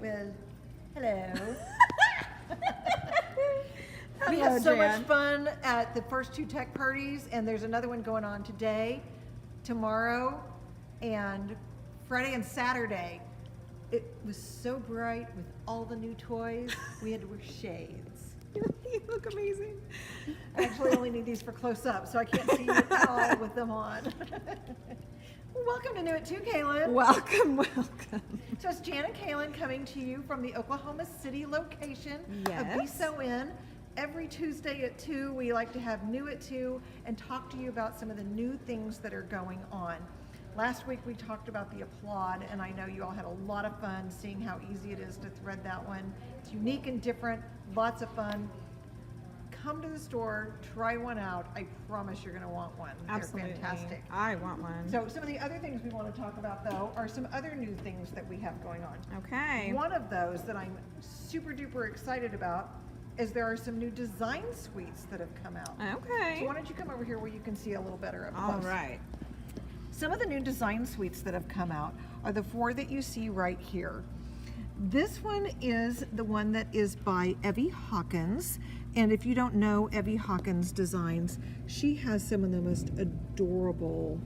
Well, hello. We Hello, had so Jan. much fun at the first two tech parties, and there's another one going on today, tomorrow, and Friday and Saturday. It was so bright with all the new toys. We had to wear shades. You look amazing. I actually only need these for close up, so I can't see you at all with them on. Well, welcome to New It Too, Kaylin. Welcome. So it's Jan and Kaylin coming to you from the Oklahoma City location of Yes. BSO Inn. Every Tuesday at 2, we like to have New It Too and talk to you about some of the new things that are going on. Last week we talked about the applaud, and I know you all had a lot of fun seeing how easy it is to thread that one. It's unique and different, lots of fun. Come to the store, try one out. I promise you're going to want one. Absolutely. They're fantastic. I want one. So some of the other things we want to talk about, though, are some other new things that we have going on. Okay. One of those that I'm super duper excited about is there are some new design suites that have come out. Okay. So why don't you come over here where you can see a little better up All close. right. Some of the new design suites that have come out are the 4 that you see right here. This one is the one that is by Evie Hawkins. And if you don't know Evie Hawkins designs, she has some of the most adorable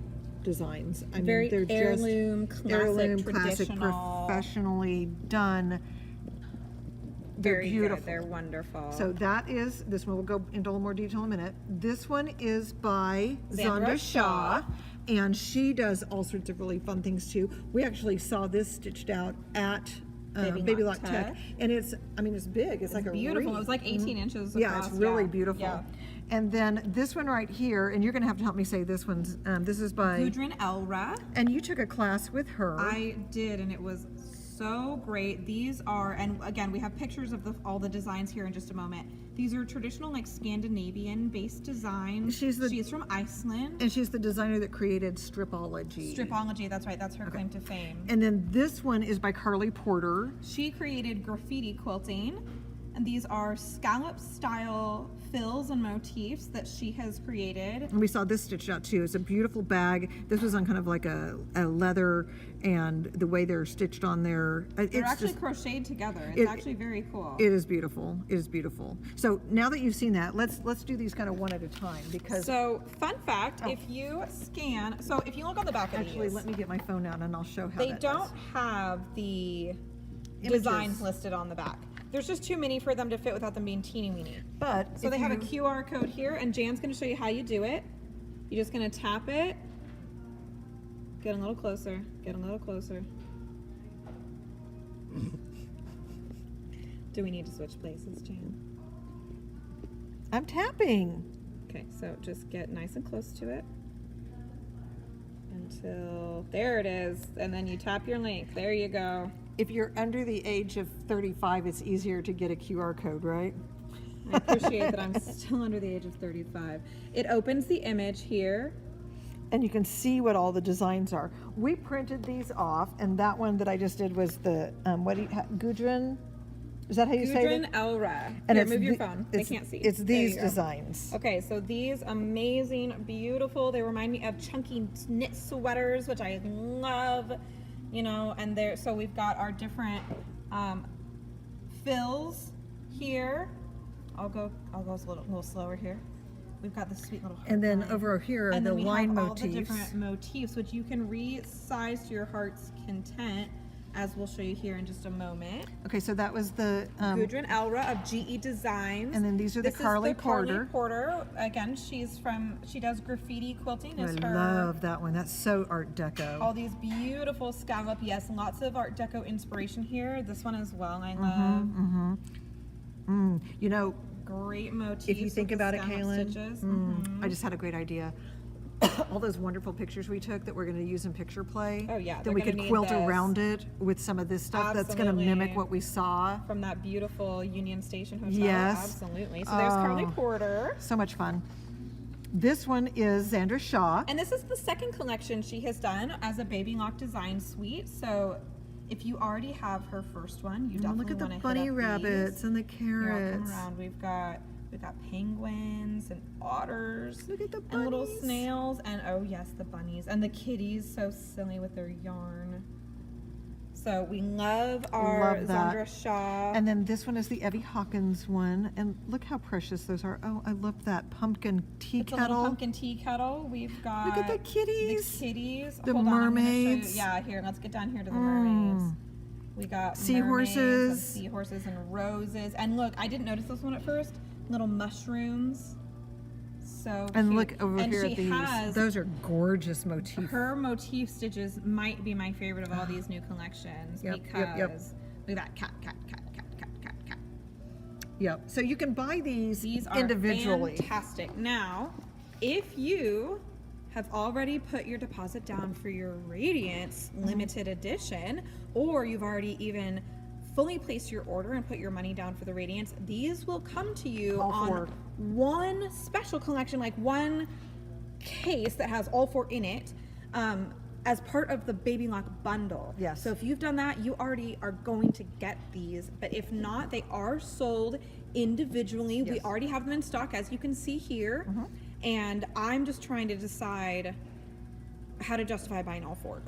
designs. I Very mean, they're heirloom, just classic, heirloom, classic, traditional. professionally done. They're Very beautiful. good. They're wonderful. So that is, this one will go into a little more detail in a minute. This one is by Zonda Shaw, and she does all sorts of really fun things too. We actually saw this stitched out at Baby Lock Tech, and it's, I mean, it's big. It's like a beautiful. wreath. It was like 18 inches across. Yeah, it's really beautiful. Yeah. And then this one right here, and you're going to have to help me say this one's. This is by Gudrun Elra. And you took a class with her. I did, and it was so great. These are, and again, we have pictures of all the designs here in just a moment. These are traditional, like Scandinavian-based designs. She's from Iceland. And she's the designer that created Stripology. Stripology, that's right. That's her claim to fame. And then this one is by Carly Porter. She created graffiti quilting, and these are scallop-style fills and motifs that she has created. And we saw this stitched out too. It's a beautiful bag. This was on kind of like a leather, and the way they're stitched on there. They're actually crocheted together. It's actually very cool. It is beautiful. It is beautiful. So now that you've seen that, let's do these kind of one at a time because. So fun fact, if you scan, so if you look on the back of actually, these, let me get my phone out and I'll show how they that don't does. have the Images. designs listed on the back. There's just too many for them to fit without them being teeny weeny. But so they have a QR code here, and Jan's going to show you how you do it. You're just going to tap it. Get a little closer. Get a little closer. Do we need to switch places, Jan? I'm tapping. Okay, so just get nice and close to it until there it is, and then you tap your link. There you go. If you're under the age of 35, it's easier to get a QR code, right? I appreciate that I'm still under the age of 35. It opens the image here. And you can see what all the designs are. We printed these off, and that one that I just did was the, Gudrun? Is that how you say it? Gudrun Elra. And Here, it's move your phone. They it's- can't see. It's There these you go. designs. Okay, so these amazing, beautiful, they remind me of chunky knit sweaters, which I love, you know, and there, so we've got our different fills here. I'll go a little slower here. We've got the sweet little heart And then line. over here are And the then we line have motifs. all the different motifs, which you can resize to your heart's content, as we'll show you here in just a moment. Okay, so that was the Gudrun Elra of GE Designs. and then these are the Carly Porter. Porter. Again, she does graffiti quilting. I love that one. That's so Art Deco. All these beautiful scallop. Yes, lots of Art Deco inspiration here. This one as well. I love. You know, Great motifs. if you think with the about it, scallop Kaylin, stitches. I just had a great idea. All those wonderful pictures we took that we're going to use in picture play. Oh, yeah, Then they're we gonna could need quilt this. around it with some of this stuff that's going to mimic Absolutely. what we saw. From that beautiful Union Station Hotel. Yes. Absolutely. So there's Carly Porter. So much fun. This one is Xander Shaw. And this is the second collection she has done as a Baby Lock design suite. So if you already have her first one, you definitely Look at want the to bunny hit up rabbits these. and the Here, I'll come carrots. around. We've got penguins and otters. Look at the and little bunnies. snails, and oh yes, the bunnies and the kitties, so silly with their yarn. So we love our Love that. Zandra Shaw. And then this one is the Evie Hawkins one. And look how precious those are. Oh, I love that pumpkin tea it's a kettle. little pumpkin tea kettle. We've got Look at the kitties. The kitties. The Hold on, I'm gonna show you- mermaids. Yeah, here, let's get down here to the mermaids. We got Seahorses. mermaids and seahorses and roses. And look, I didn't notice this one at first. Little mushrooms. So And cute. look over and here she at these. has Those are gorgeous motifs. her motif stitches might be my favorite of all these new collections Yep, because yep, yep. look at that cat. Yep. So you can buy these are individually. fantastic. Now, if you have already put your deposit down for your Radiance limited edition, or you've already even fully placed your order and put your money down for the Radiance, these will come to you All on four. one special collection, like one case that has all four in it, as part of the Baby Lock bundle. Yes. So if you've done that, you already are going to get these. But if not, they are sold individually. We Yes. already have them in stock, as you can see here. And I'm just trying to decide how to justify buying all four.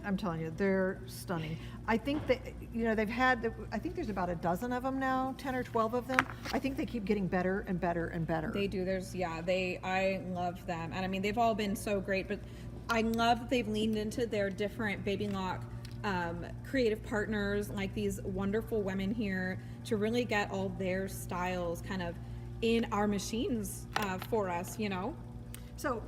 I'm telling you, they're stunning. I think that, they've had, I think there's about a dozen of them now, 10 or 12 of them. I think they keep getting better and better and better. They do. I love them. And I mean, they've all been so great, but I love that they've leaned into their different Baby Lock creative partners, like these wonderful women here, to really get all their styles kind of in our machines for us, So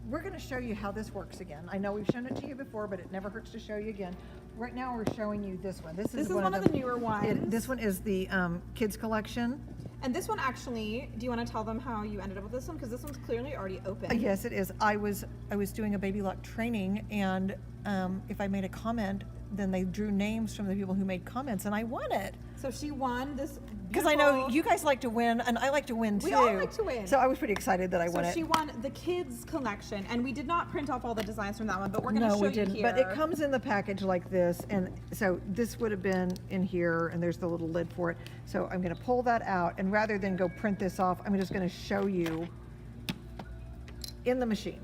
we're going to show you how this works again. I know we've shown it to you before, but it never hurts to show you again. Right now we're showing you this one. This is one of the newer ones. This one is the kids collection. And this one actually, do you want to tell them how you ended up with this one? Because this one's clearly already open. Yes, it is. I was doing a Baby Lock training, and if I made a comment, then they drew names from the people who made comments, and I won it. So she won this. Because I know you guys like to win, and I like to win too. We all like to win. So I was pretty excited that I won So it. she won the kids collection, and we did not print off all the designs from that one, but we're going to No, show we you didn't. here. But it comes in the package like this, and so this would have been in here, and there's the little lid for it. So I'm going to pull that out, and rather than go print this off, I'm just going to show you in the machine.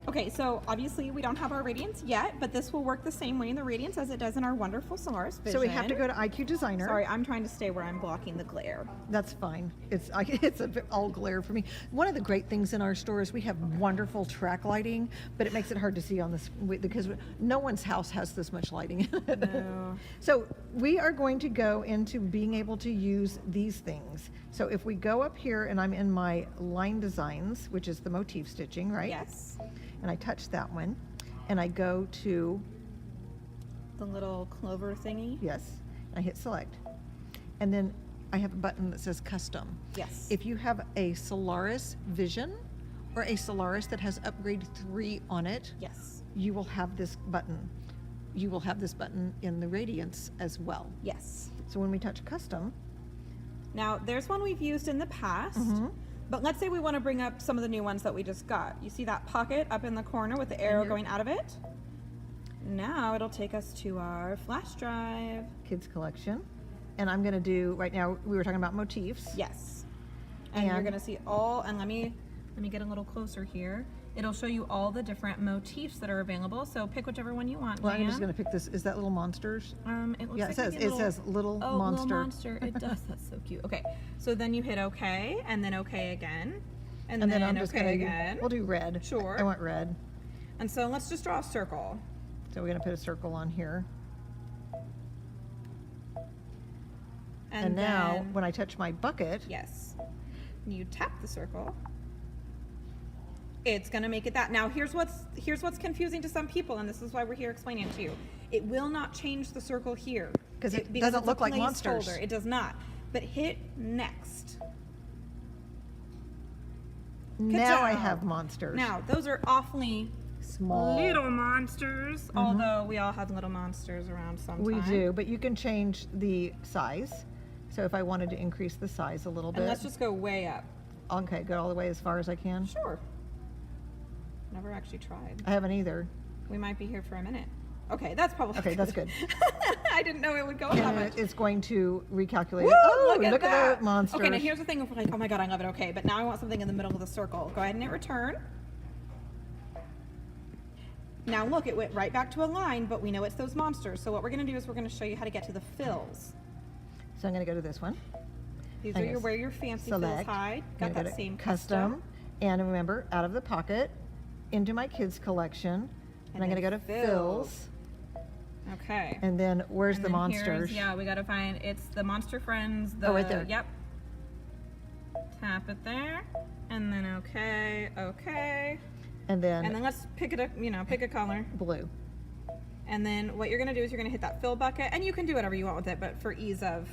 Okay, so obviously we don't have our Radiance yet, but this will work the same way in the Radiance as it does in our wonderful Solaris Vision. So we have to go to IQ Designer. Sorry, I'm trying to stay where I'm blocking the glare. That's fine. It's a bit all glare for me. One of the great things in our store is we have wonderful track lighting, but it makes it hard to see on this because no one's house has this much lighting in it. No. So we are going to go into being able to use these things. So if we go up here and I'm in my line designs, which is the motif stitching, right? Yes. And I touch that one, and I go to, The little clover thingy. yes, I hit select. And then I have a button that says custom. Yes. If you have a Solaris Vision or a Solaris that has upgrade 3 on it, Yes. you will have this button. You will have this button in the Radiance as well. Yes. So when we touch custom, Now, there's one we've used in the past, but let's say we want to bring up some of the new ones that we just got. You see that pocket up in the corner with the arrow going out of it? Now it'll take us to our flash drive. kids collection, and I'm going to do, right now we were talking about motifs. Yes. And you're And- going to see all, and let me get a little closer here. It'll show you all the different motifs that are available, so pick whichever one you want, Well, I'm just Jan. going to pick this. Is that Little Monsters? It looks Yeah, like it says maybe a Little Oh, Monster. Little Monster. It does. That's so cute. Okay, so then you hit OK, and then OK again, and then I'm just OK going to again. we'll do red. Sure. I want red. And so let's just draw a circle. So we're going to put a circle on here. And now then, when I touch my bucket, yes, you tap the circle. It's gonna make it that. Now here's what's confusing to some people, and this is why we're here explaining it to you. It will not change the circle here because it because doesn't it's look a like monsters. placeholder. It does not. But hit next. Now I Ka-chow. have monsters. Now those are awfully Small. little monsters. Although we all have little monsters around sometimes. We do, but you can change the size. So if I wanted to increase the size a little bit, And let's just go way up. okay, go all the way as far as I can. Sure. Never actually tried. I haven't either. We might be here for a minute. Okay, that's probably Okay, that's good. I didn't know it would go up that And much. it's going to recalculate. Woo, it. Oh, look at that. the monsters. Okay, now here's the thing of like, oh my god, I love it. Okay, but now I want something in the middle of the circle. Go ahead and hit return. Now look, it went right back to a line, but we know it's those monsters. So what we're gonna do is we're gonna show you how to get to the fills. So I'm gonna go to this one. These are where your fancy fills hide. Got that same custom. And remember, out of the pocket, into my kids collection. And I'm gonna go to fills. Okay. And then where's the monsters? Yeah, we gotta find, it's the Monster Friends. Oh, right there. Yep. Tap it there. And then okay. And then let's pick it up, pick a color. blue. And then what you're gonna do is you're gonna hit that fill bucket, and you can do whatever you want with it, but for ease of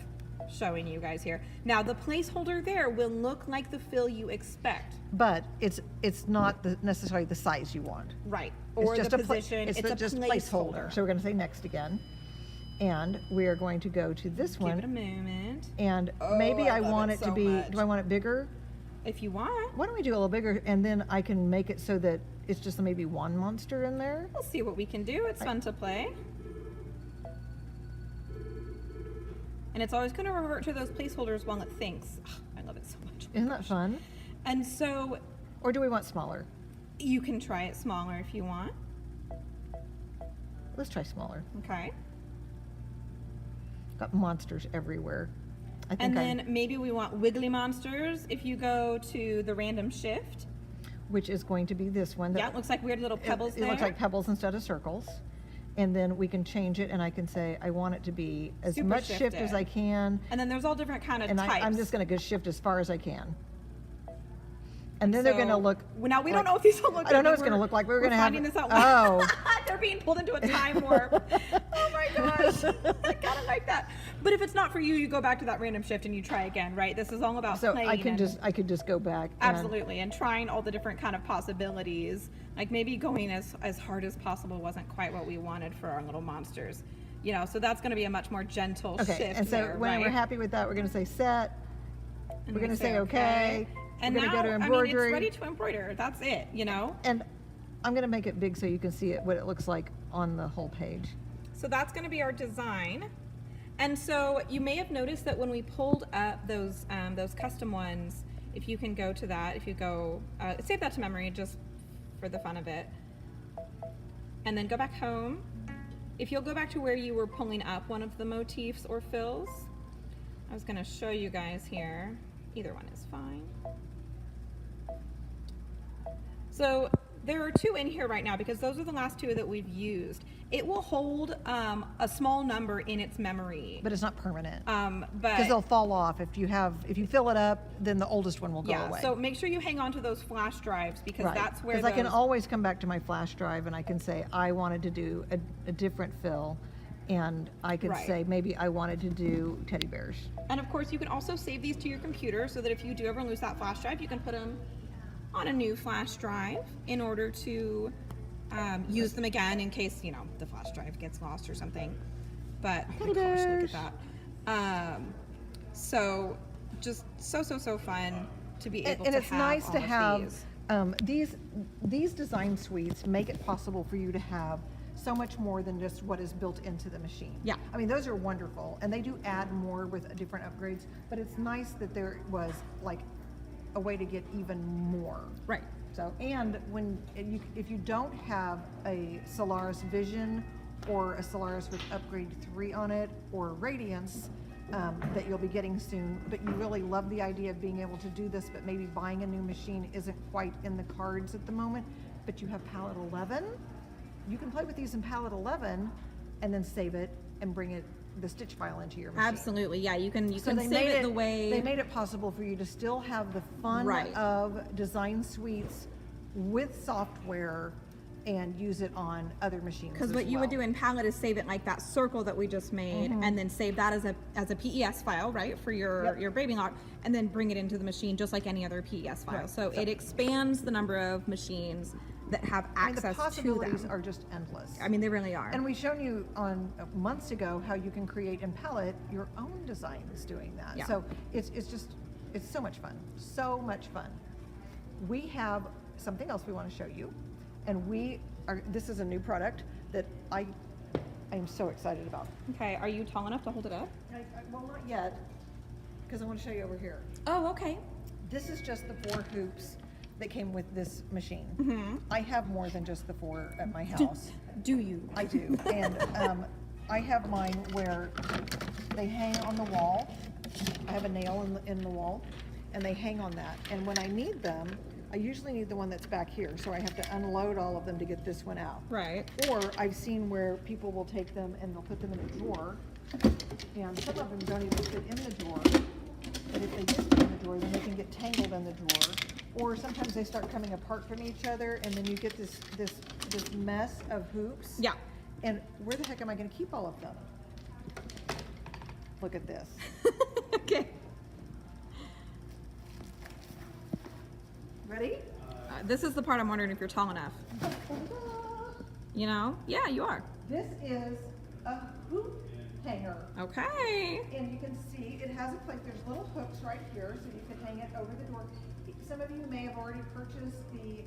showing you guys here. Now the placeholder there will look like the fill you expect. But it's not necessarily the size you want. Right. Or it's just the position. It's just placeholder. So we're gonna say next again. And we are going to go to this one. Give it a moment. And maybe I want it to be, do I want it bigger? If you want. Why don't we do a little bigger, and then I can make it so that it's just maybe one monster in there? We'll see what we can do. It's fun to play. And it's always going to revert to those placeholders while it thinks. Oh, I love it so much. Isn't that fun? And so... Or do we want smaller? You can try it smaller if you want. Let's try smaller. Okay. Got monsters everywhere. And then maybe we want wiggly monsters if you go to the random shift. Which is going to be this one. Yeah, it looks like weird little pebbles there. It looks like pebbles instead of circles. And then we can change it, and I can say I want it to be as Super much shift as I can. And then there's all different kind of and types. I'm just going to go shift as far as I can. And then they're going to look. Now we don't know if these will look. I don't know what it's going to look like. We're going to have. Finding this out. Oh. They're being pulled into a time warp. Oh my gosh! I gotta like that. But if it's not for you, you go back to that random shift and you try again, right? This is all about playing. So I could just go back. Absolutely, and trying all the different kind of possibilities. Like maybe going as hard as possible wasn't quite what we wanted for our little monsters. So that's going to be a much more gentle shift. And so there, when we're happy with that, we're going to say set. And we're going to say okay. And we're now, going to go to embroidery. it's ready to embroider. That's it, And I'm going to make it big so you can see what it looks like on the whole page. So that's going to be our design. And so you may have noticed that when we pulled up those custom ones, if you can go to that, if you go, save that to memory just for the fun of it. And then go back home. If you'll go back to where you were pulling up one of the motifs or fills, I was going to show you guys here. Either one is fine. So there are two in here right now because those are the last two that we've used. It will hold a small number in its memory, but it's not permanent. But because they'll fall off if you fill it up, then the oldest one will go away. So make sure you hang on to those flash drives because that's where. Because I can always come back to my flash drive and I can say I wanted to do a different fill, and I could say maybe I wanted to do teddy bears. And of course, you can also save these to your computer so that if you do ever lose that flash drive, you can put them on a new flash drive in order to use them again in case, the flash drive gets lost or something. But, oh my gosh, look at that. So just so fun to be able to have. And it's nice to have these design suites make it possible for you to have so much more than just what is built into the machine. Yeah. I mean, those are wonderful, and they do add more with different upgrades, but it's nice that there was like a way to get even more. Right. So, and if you don't have a Solaris Vision or a Solaris with Upgrade 3 on it, or Radiance, that you'll be getting soon, but you really love the idea of being able to do this, but maybe buying a new machine isn't quite in the cards at the moment, but you have Palette 11, you can play with these in Palette 11 and then save it and bring the stitch file into your machine. Absolutely, yeah. You can save it the way they made it possible for you to still have the fun of design suites with software and use it on other machines. Because what you would do in Palette is save it like that circle that we just made, and then save that as a PES file, right, for your Braving Lock, and then bring it into the machine just like any other PES file. So it expands the number of machines that have access to them. The possibilities are just endless. I mean, they really are. And we've shown you on months ago how you can create in Palette your own designs doing that. Yeah. So it's so much fun, so much fun. We have something else we want to show you, and this is a new product that I am so excited about. Okay, are you tall enough to hold it up? Well, not yet, because I want to show you over here. Oh, okay. This is just the 4 hoops that came with this machine. I have more than just the 4 at my house. Do you? I do. And I have mine where they hang on the wall. I have a nail in the wall, and they hang on that. And when I need them, I usually need the one that's back here, so I have to unload all of them to get this one out. Right. Or I've seen where people will take them and they'll put them in a drawer, and some of them don't even fit in the drawer. But if they do fit in the drawer, then they can get tangled in the drawer. Or sometimes they start coming apart from each other, and then you get this mess of hoops. Yeah. And where the heck am I going to keep all of them? Look at this. Okay. Ready? This is the part I'm wondering if you're tall enough. You know? Yeah, you are. This is a hoop hanger. Okay. And you can see it has a place, there's little hooks right here, so you can hang it over the door. Some of you may have already purchased the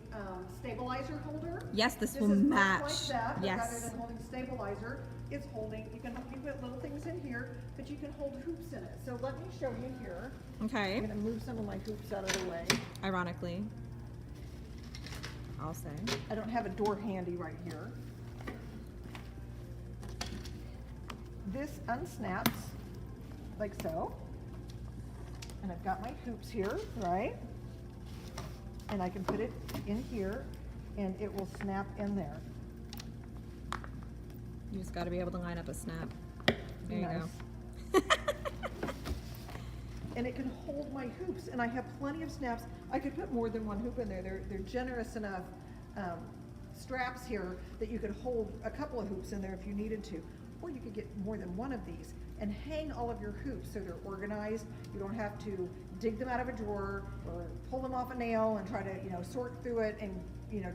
stabilizer holder. Yes, this will is match. much like that, but Yes. rather than holding stabilizer, it's holding, you put little things in here, but you can hold hoops in it. So let me show you here. Okay. I'm gonna move some of my hoops out of the way. Ironically, I'll say. I don't have a door handy right here. This unsnaps like so. And I've got my hoops here, right? And I can put it in here and it will snap in there. You just got to be able to line up a snap. There you Nice. go. And it can hold my hoops, and I have plenty of snaps. I could put more than one hoop in there. They're generous enough straps here that you could hold a couple of hoops in there if you needed to. Or you could get more than one of these and hang all of your hoops so they're organized. You don't have to dig them out of a drawer or pull them off a nail and try to, sort through it and,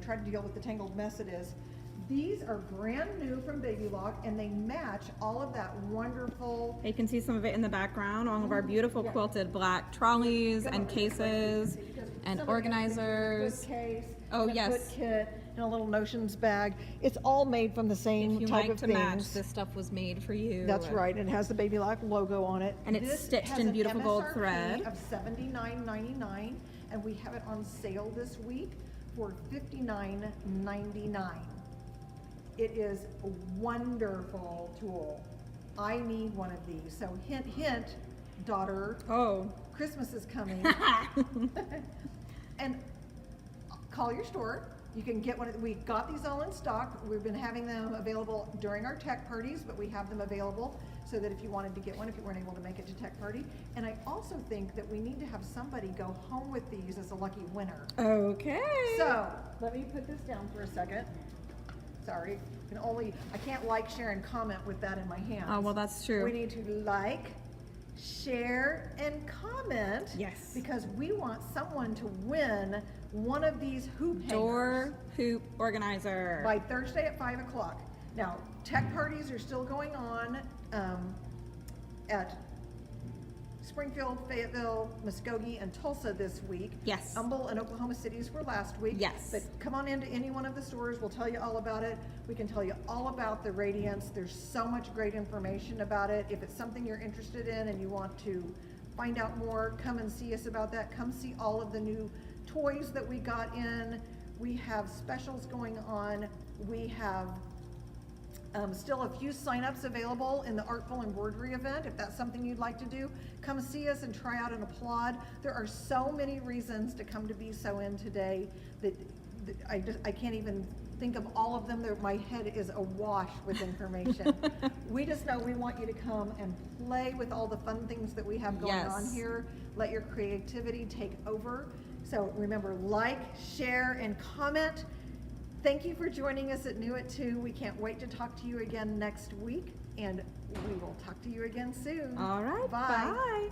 try to deal with the tangled mess it is. These are brand new from Baby Lock, and they match all of that wonderful. You can see some of it in the background, all of our beautiful Yeah. quilted black trolleys Come and over here, cases because and some of it comes in a organizers. foot case, Oh, and a yes. foot kit, and a little notions bag. It's all made from the same If you type like of to things. match, this stuff was made for you. That's right. It has the Baby Lock logo on it. And it's This stitched has in an beautiful gold MSRP thread. of $79.99, and we have it on sale this week for $59.99. It is a wonderful tool. I need one of these. So hint, hint, daughter, Oh. Christmas is coming. And call your store. You can get one. We got these all in stock. We've been having them available during our tech parties, but we have them available so that if you wanted to get one, if you weren't able to make it to tech party. And I also think that we need to have somebody go home with these as a lucky winner. Okay. So let me put this down for a second. Sorry, I can't like, share, and comment with that in my hands. Oh, well, that's true. We need to like, share, and comment. Yes. Because we want someone to win one of these hoop hangers Door hoop organizer. by Thursday at 5 o'clock. Now, tech parties are still going on at Springfield, Fayetteville, Muskogee, and Tulsa this week. Yes. Humble and Oklahoma Cities were last week. Yes. But come on into any one of the stores. We'll tell you all about it. We can tell you all about the Radiance. There's so much great information about it. If it's something you're interested in and you want to find out more, come and see us about that. Come see all of the new toys that we got in. We have specials going on. We have still a few signups available in the Artful Embroidery event. If that's something you'd like to do, come see us and try out an applaud. There are so many reasons to come to Be Sew In today that I can't even think of all of them. My head is awash with information. We just know we want you to come and play with all the fun things that we have going on Yes. here. Let your creativity take over. So remember, like, share, and comment. Thank you for joining us at New at 2. We can't wait to talk to you again next week, and we will talk to you again soon. All right. Bye. Bye.